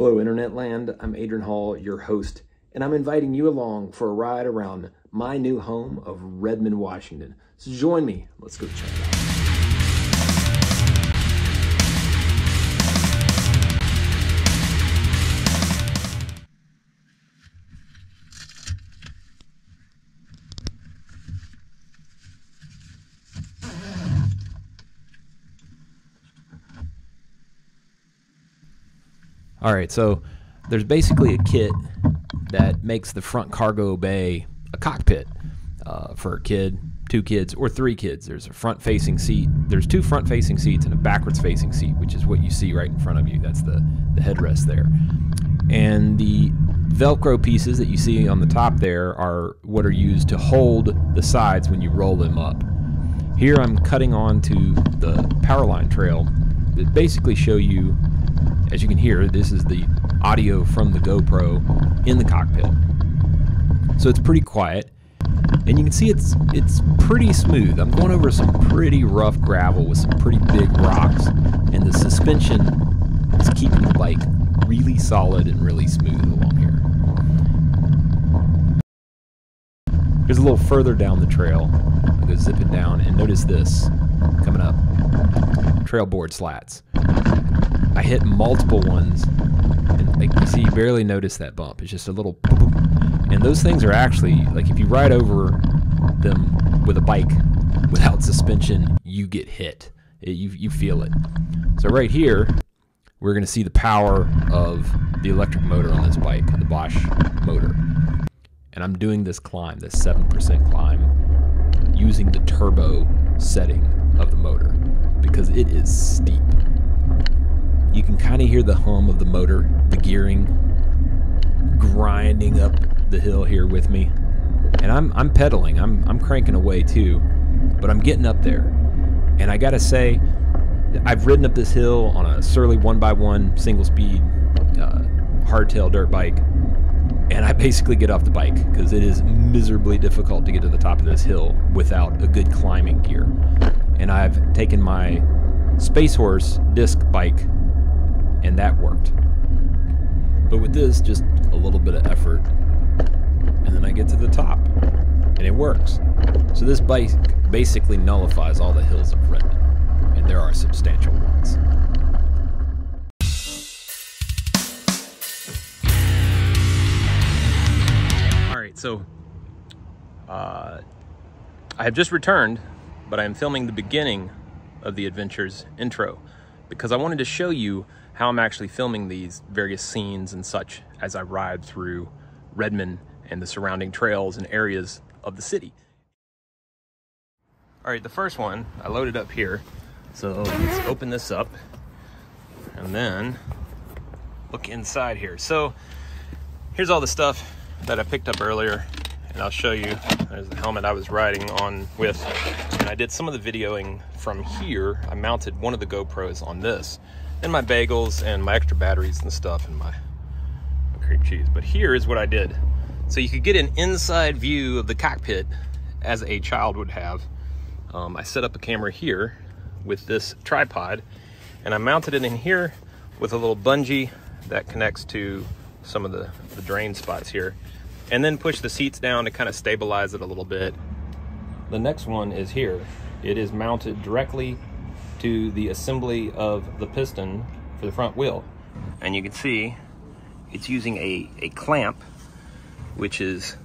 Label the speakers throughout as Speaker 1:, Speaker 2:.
Speaker 1: Hello, Internet Land. I'm Adrian Hall, your host, and I'm inviting you along for a ride around my new home of Redmond, Washington. So join me. Let's go check it out. All right, so there's basically a kit that makes the front cargo bay a cockpit for a kid, 2 kids, or 3 kids. There's a front-facing seat. There's 2 front-facing seats and a backwards-facing seat, which is what you see right in front of you. That's the headrest there. And the Velcro pieces that you see on the top there are what are used to hold the sides when you roll them up. Here I'm cutting onto the Powerline trail that basically show you, as you can hear, this is the audio from the GoPro in the cockpit. So it's pretty quiet, and you can see it's pretty smooth. I'm going over some pretty rough gravel with some pretty big rocks, and the suspension is keeping the bike really solid and really smooth along here. Here's a little further down the trail. I'll go zipping down, and notice this coming up. Trail board slats. I hit multiple ones, and like you see, you barely notice that bump. It's just a little boom. And those things are actually, like if you ride over them with a bike without suspension, you get hit. You feel it. So right here, we're going to see the power of the electric motor on this bike, the Bosch motor. And I'm doing this climb, this 7% climb, using the turbo setting of the motor because it is steep. You can kind of hear the hum of the motor, the gearing, grinding up the hill here with me. And I'm pedaling, I'm cranking away too, but I'm getting up there. And I gotta say, I've ridden up this hill on a Surly 1x1 single speed hardtail dirt bike, and I basically get off the bike because it is miserably difficult to get to the top of this hill without a good climbing gear. And I've taken my Space Horse disc bike, and that worked. But with this, just a little bit of effort, and then I get to the top, and it works. So this bike basically nullifies all the hills of Redmond, and there are substantial ones. All right, so I have just returned, but I am filming the beginning of the adventure's intro because I wanted to show you how I'm actually filming these various scenes and such as I ride through Redmond and the surrounding trails and areas of the city. All right, the first one I loaded up here. So let's open this up and then look inside here. So here's all the stuff that I picked up earlier, and I'll show you. There's the helmet I was riding on with, and I did some of the videoing from here. I mounted one of the GoPros on this, and my bagels and my extra batteries and stuff, and my cream cheese. But here is what I did. So you could get an inside view of the cockpit as a child would have. I set up a camera here with this tripod, and I mounted it in here with a little bungee that connects to some of the drain spots here, and then push the seats down to kind of stabilize it a little bit. The next one is here. It is mounted directly to the assembly of the piston for the front wheel. And you can see it's using a clamp, which is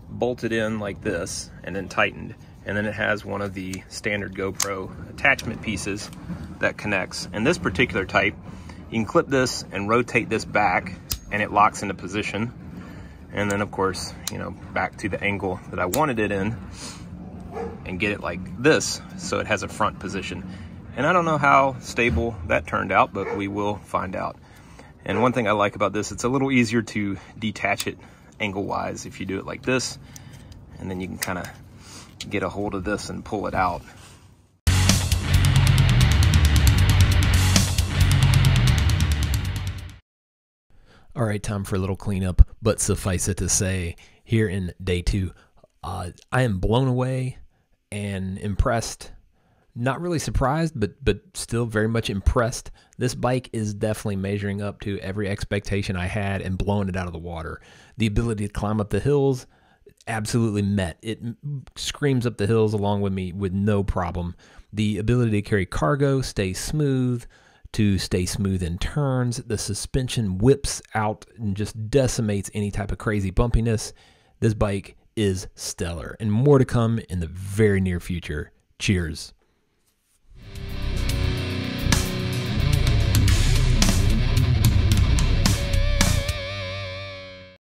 Speaker 1: bolted in like this and then tightened. And then it has one of the standard GoPro attachment pieces that connects. And this particular type, you can clip this and rotate this back and it locks into position. And then of course, you know, back to the angle that I wanted it in and get it like this so it has a front position. And I don't know how stable that turned out, but we will find out. And one thing I like about this, it's a little easier to detach it angle-wise if you do it like this, and then you can kind of get a hold of this and pull it out. All right, time for a little cleanup, but suffice it to say, here in day 2, I am blown away and impressed
Speaker 2: not really surprised, but still very much impressed. This bike is definitely measuring up to every expectation I had and blowing it out of the water. The ability to climb up the hills, absolutely met. It screams up the hills along with me with no problem. The ability to carry cargo, stay smooth, to stay smooth in turns. The suspension whips out and just decimates any type of crazy bumpiness. This bike is stellar, and more to come in the very near future. Cheers.